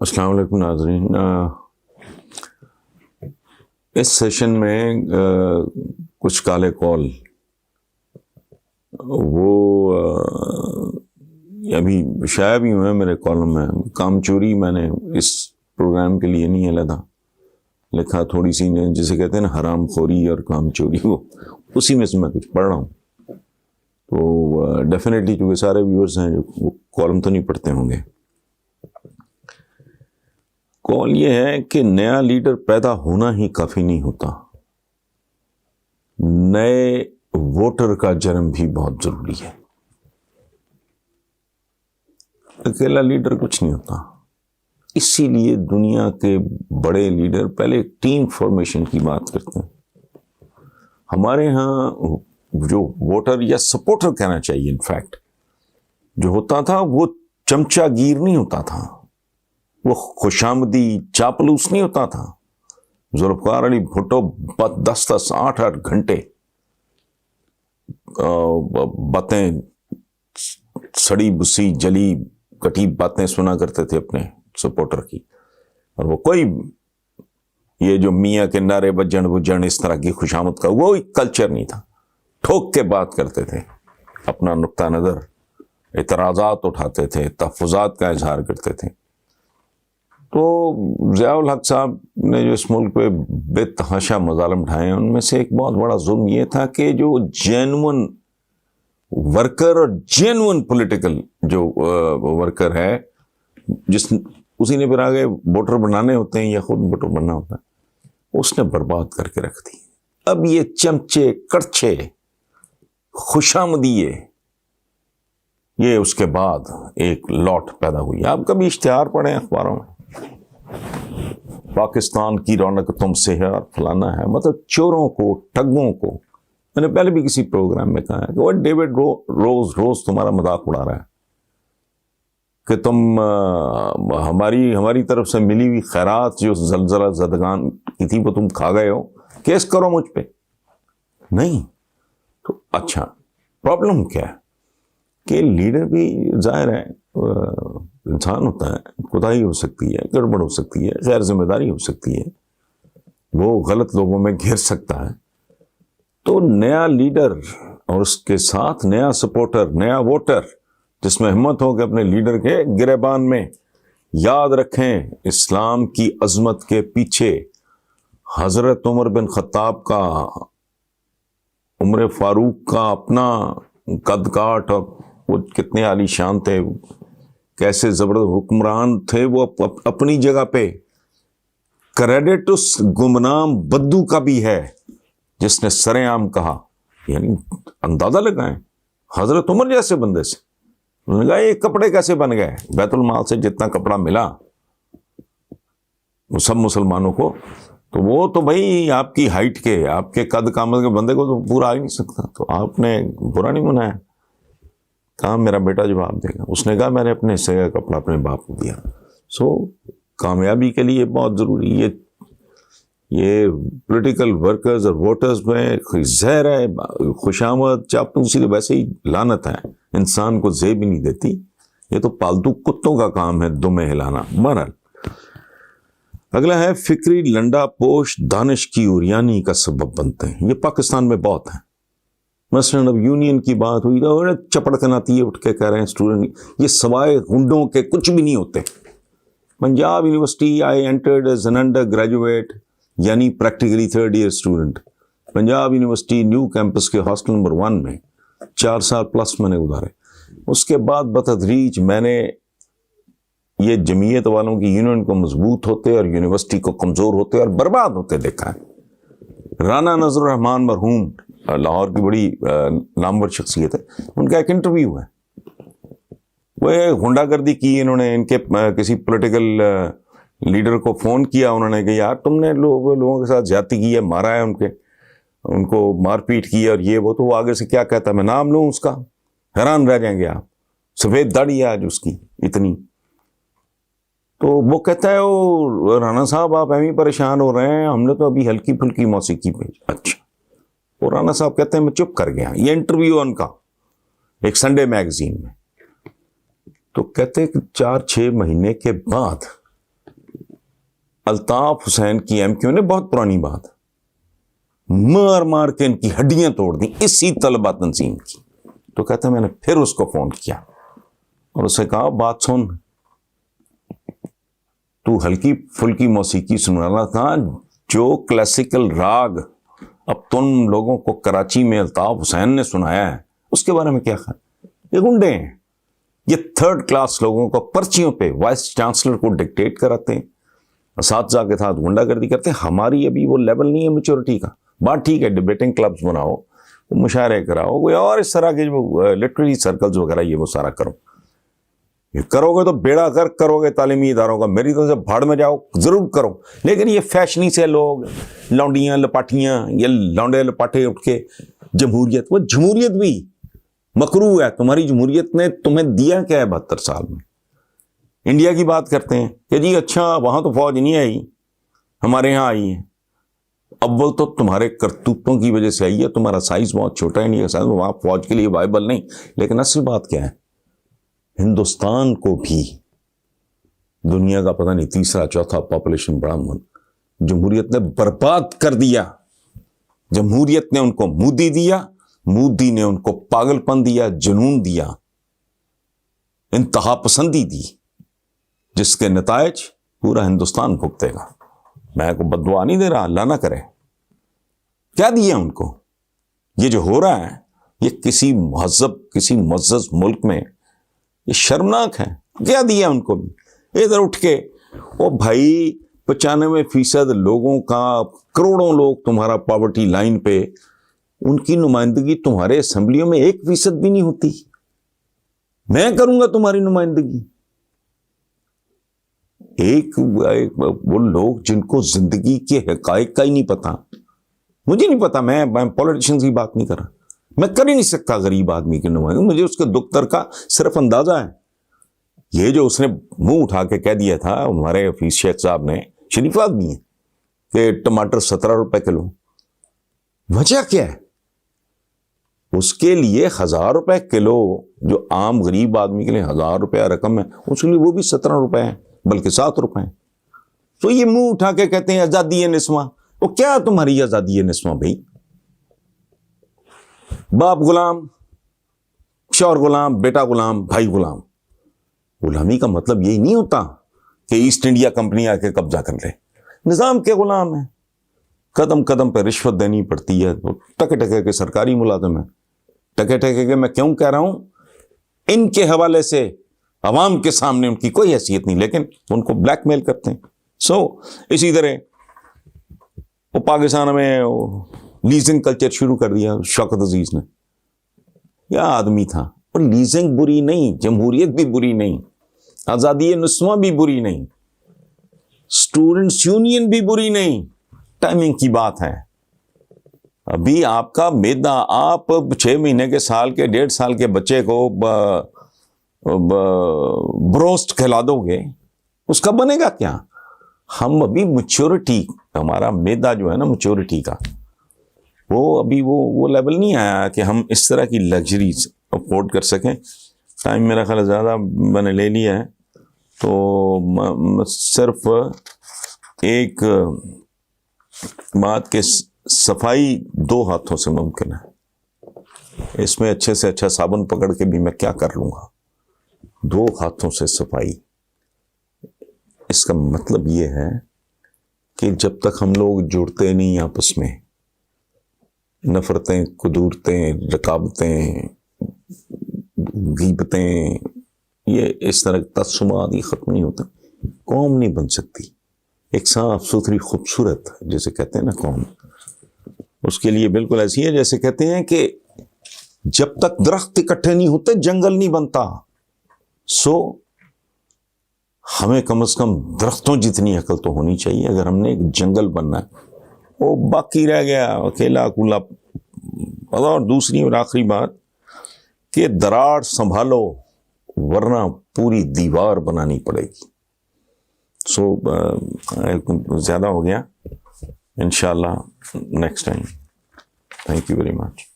السلام علیکم ناظرین. اس سیشن میں کچھ کالے کال وہ ابھی شائع بھی ہوئے میرے کالم میں. کام چوری میں نے اس پروگرام کے لیے نہیں علیحدہ لکھا، تھوڑی سی جسے کہتے ہیں نا حرام خوری اور کام چوری، وہ اسی میں سے میں کچھ پڑھ رہا ہوں. تو ڈیفینیٹلی کیونکہ سارے ویورز ہیں جو وہ کالم تو نہیں پڑھتے ہوں گے. کال یہ ہے کہ نیا لیڈر پیدا ہونا ہی کافی نہیں ہوتا، نئے ووٹر کا جنم بھی بہت ضروری ہے. اکیلا لیڈر کچھ نہیں ہوتا، اسی لیے دنیا کے بڑے لیڈر پہلے ٹیم فارمیشن کی بات کرتے ہیں. ہمارے ہاں جو ووٹر یا سپورٹر کہنا چاہیے انفیکٹ جو ہوتا تھا وہ چمچا گیر نہیں ہوتا تھا، وہ خوشامدی چاپلوس نہیں ہوتا تھا. ذوالفقار علی بھٹو 10 8 گھنٹے باتیں، سڑی بسی جلی کٹی باتیں سنا کرتے تھے اپنے سپورٹر کی، اور وہ کوئی یہ جو میاں کے نعرے بجن اس طرح کی خوشامد کا وہ کلچر نہیں تھا. ٹھوک کے بات کرتے تھے، اپنا نقطہ نظر، اعتراضات اٹھاتے تھے، تحفظات کا اظہار کرتے تھے. تو ضیاء الحق صاحب نے جو اس ملک پہ بے تحاشا مظالم اٹھائے ہیں ان میں سے ایک بہت بڑا ظلم یہ تھا کہ جو جینون ورکر اور جینون پولیٹیکل جو ورکر ہے اسی نے پھر آگے ووٹر بنانے ہوتے ہیں یا خود ووٹر بننا ہوتا ہے، اس نے برباد کر کے رکھ دی. اب یہ چمچے کڑچے خوشامدیے یہ اس کے بعد ایک لوٹ پیدا ہوئی. آپ کبھی اشتہار پڑھیں اخباروں میں، پاکستان کی رونق تم سے ہے اور فلانا ہے، مطلب چوروں کو، ٹھگوں کو. میں نے پہلے بھی کسی پروگرام میں کہا ہے کہ وہ ڈیوڈ روز تمہارا مذاق اڑا رہا ہے کہ تم ہماری طرف سے ملی ہوئی خیرات جو زلزلہ زدگان کی تھی وہ تم کھا گئے ہو، کیس کرو مجھ پہ. نہیں تو اچھا پرابلم کیا ہے کہ لیڈر بھی ظاہر ہے انسان ہوتا ہے، کوتاہی ہو سکتی ہے، گڑبڑ ہو سکتی ہے، غیر ذمہ داری ہو سکتی ہے، وہ غلط لوگوں میں گھر سکتا ہے. تو نیا لیڈر اور اس کے ساتھ نیا سپورٹر، نیا ووٹر جس میں ہمت ہو کہ اپنے لیڈر کے گریبان میں یاد رکھیں اسلام کی عظمت کے پیچھے حضرت عمر بن خطاب کا، عمر فاروق کا اپنا قد کاٹ، اور وہ کتنے عالی شان تھے، کیسے زبردست حکمران تھے. وہ اپنی جگہ پہ کریڈٹ اس گمنام بدو کا بھی ہے جس نے سرے عام کہا. یعنی اندازہ لگائیں حضرت عمر جیسے بندے سے انہوں نے کہا یہ کپڑے کیسے بن گئے، بیت المال سے جتنا کپڑا ملا وہ سب مسلمانوں کو، تو وہ تو بھائی آپ کی ہائٹ کے، آپ کے قد کامت کے بندے کو تو پورا آ ہی نہیں سکتا. تو آپ نے برا نہیں منایا، کہا میرا بیٹا جواب دے گا. اس نے کہا میں نے اپنے حصے کا کپڑا اپنے باپ کو دیا. سو کامیابی کے لیے بہت ضروری یہ پولیٹیکل ورکرز اور ووٹرز میں زہر ہے. خوشامد چاپلوسی تو ویسے ہی لعنت ہے، انسان کو زیب ہی نہیں دیتی. یہ تو پالتو کتوں کا کام ہے دمیں ہلانا. بہرحال اگلا ہے فکری لنڈا پوش دانش کی اوریانی کا سبب بنتے ہیں. یہ پاکستان میں بہت ہیں. مثلاً اب یونین کی بات ہوئی تو چپڑکن آتی ہے، اٹھ کے کہہ رہے ہیں اسٹوڈنٹ یہ سوائے ہنڈوں کے کچھ بھی نہیں ہوتے. Punjab university I entered as an undergraduate, یعنی practically 3rd year student. Punjab university new campus کے ہاسٹل نمبر 1 میں 4 سال پلس میں نے گزارے. اس کے بعد بتدریج میں نے یہ جمعیت والوں کی یونین کو مضبوط ہوتے اور یونیورسٹی کو کمزور ہوتے اور برباد ہوتے دیکھا ہے. رانا نذر الرحمان مرحوم لاہور کی بڑی نامور شخصیت ہے، ان کا ایک انٹرویو ہے، وہ غنڈہ گردی کی انہوں نے. ان کے کسی پولیٹیکل لیڈر کو فون کیا، انہوں نے کہا یار تم نے لوگوں کے ساتھ زیادتی کی ہے، مارا ہے ان کو مار پیٹ کی ہے اور یہ وہ. تو وہ آگے سے کیا کہتا ہے، میں نام لوں اس کا، حیران رہ جائیں گے آپ، سفید داڑھی ہے آج اس کی اتنی. تو وہ کہتا ہے او رانا صاحب آپ ایویں پریشان ہو رہے ہیں، ہم نے تو ابھی ہلکی پھلکی موسیقی بھیج. اچھا. اور رانا صاحب کہتے ہیں میں چپ کر گیا. یہ انٹرویو ان کا ایک سنڈے میگزین میں. تو کہتے ہیں کہ 4-6 مہینے کے بعد الطاف حسین کی ایم کیو نے بہت پرانی بات مار مار کے ان کی ہڈیاں توڑ دی اسی طلبہ تنظیم کی. تو کہتا ہے میں نے پھر اس کو فون کیا اور اسے کہا بات سن, تو ہلکی پھلکی موسیقی سنانا تھا, جو کلاسیکل راگ اب تم لوگوں کو کراچی میں الطاف حسین نے سنایا ہے اس کے بارے میں کیا خیال؟ یہ گنڈے ہیں, یہ تھرڈ کلاس لوگوں کو پرچیوں پہ وائس چانسلر کو ڈکٹیٹ کراتے ہیں, اساتذہ کے ساتھ غنڈہ گردی کرتے ہیں. ہماری ابھی وہ لیول نہیں ہے میچورٹی کا. بات ٹھیک ہے ڈیبیٹنگ کلبز بناؤ, مشاعرے کراؤ, کوئی اور اس طرح کے جو لٹریری سرکلز وغیرہ یہ وہ سارا کرو. یہ کرو گے تو بیڑا کرو گے تعلیمی اداروں کا, میری طرف سے بھاڑ میں جاؤ ضرور کرو. لیکن یہ فیشنی سے لوگ لونڈیاں لپاٹیاں یہ لونڈے لپاٹے اٹھ کے جمہوریت, وہ جمہوریت بھی مکروہ ہے. تمہاری جمہوریت نے تمہیں دیا کیا ہے 72 سال میں؟ انڈیا کی بات کرتے ہیں کہ جی اچھا وہاں تو فوج نہیں آئی, ہمارے یہاں آئی ہے. اول تو تمہارے کرتوتوں کی وجہ سے آئی ہے, تمہارا سائز بہت چھوٹا ہے انڈیا کا سائز, وہاں فوج کے لیے وائبل نہیں. لیکن اصل بات کیا ہے, ہندوستان کو بھی دنیا کا پتہ نہیں تیسرا چوتھا پاپولیشن بڑا ملک جمہوریت نے برباد کر دیا. جمہوریت نے ان کو مودی دیا, مودی نے ان کو پاگل پن دیا, جنون دیا, انتہا پسندی دی, جس کے نتائج پورا ہندوستان بھگتے گا. میں کو بددعا نہیں دے رہا, اللہ نہ کرے. کیا دیا ان کو؟ یہ جو ہو رہا ہے یہ کسی مہذب کسی معزز ملک میں یہ شرمناک ہے. کیا دیا ان کو بھی؟ ادھر اٹھ کے او بھائی 95% لوگوں کا, کروڑوں لوگ تمہارا پاورٹی لائن پہ, ان کی نمائندگی تمہارے اسمبلیوں میں 1% بھی نہیں ہوتی. میں کروں گا تمہاری نمائندگی. وہ لوگ جن کو زندگی کے حقائق کا ہی نہیں پتا. مجھے نہیں پتا, میں پولیٹیشنز کی بات نہیں کر رہا, میں کر ہی نہیں سکتا غریب آدمی کی نمائندگی. مجھے اس کے دکھ درد کا صرف اندازہ ہے. یہ جو اس نے منہ اٹھا کے کہہ دیا تھا ہمارے حفیظ شیخ صاحب نے, شریف آدمی ہے, کہ ٹماٹر 17 روپے کلو. وجہ کیا ہے؟ اس کے لیے 1000 روپے کلو جو عام غریب آدمی کے لیے 1000 روپیہ رقم ہے, اس کے لیے وہ بھی 17 روپے ہیں, بلکہ 7 روپے ہیں. تو یہ منہ اٹھا کے کہتے ہیں آزادی نسواں. وہ کیا تمہاری آزادی نسواں بھائی؟ باپ غلام, شوہر غلام, بیٹا غلام, بھائی غلام. غلامی کا مطلب یہی نہیں ہوتا کہ ایسٹ انڈیا کمپنی آ کے قبضہ کر لے. نظام کے غلام ہیں, قدم قدم پہ رشوت دینی پڑتی ہے. ٹکے ٹکے کے سرکاری ملازم ہیں. ٹکے ٹکے کے میں کیوں کہہ رہا ہوں, ان کے حوالے سے عوام کے سامنے ان کی کوئی حیثیت نہیں, لیکن ان کو بلیک میل کرتے ہیں. اسی طرح وہ پاکستان میں لیزنگ کلچر شروع کر دیا شوکت عزیز نے. کیا آدمی تھا. اور لیزنگ بری نہیں, جمہوریت بھی بری نہیں, آزادی نسواں بھی بری نہیں, اسٹوڈنٹس یونین بھی بری نہیں. ٹائمنگ کی بات ہے. ابھی آپ کا میدا, آپ 6 مہینے کے سال کے 1.5 سال کے بچے کو بروسٹ کھلا دو گے, اس کا بنے گا کیا؟ ہم ابھی میچورٹی, ہمارا میدا جو ہے نا میچورٹی کا, وہ ابھی وہ لیول نہیں آیا کہ ہم اس طرح کی لگژریز افورڈ کر سکیں. ٹائم میرا خیال زیادہ میں نے لے لیا ہے, تو صرف ایک بات کہ صفائی 2 ہاتھوں سے ممکن ہے. اس میں اچھے سے اچھا صابن پکڑ کے بھی میں کیا کر لوں گا. 2 ہاتھوں سے صفائی. اس کا مطلب یہ ہے کہ جب تک ہم لوگ جڑتے نہیں آپس میں, نفرتیں, قدورتیں, رقابتیں, غیبتیں, یہ اس طرح تعصبات یہ ختم نہیں ہوتا, قوم نہیں بن سکتی. ایک صاف ستھری خوبصورت جیسے کہتے ہیں نا قوم, اس کے لیے بالکل ایسی ہے جیسے کہتے ہیں کہ جب تک درخت اکٹھے نہیں ہوتے جنگل نہیں بنتا. ہمیں کم از کم درختوں جتنی عقل تو ہونی چاہیے اگر ہم نے ایک جنگل بننا ہے. وہ باقی رہ گیا اکیلا کولا. اور دوسری اور آخری بات کہ دراڑ سنبھالو ورنہ پوری دیوار بنانی پڑے گی. زیادہ ہو گیا, انشاءاللہ next time. Thank you very much.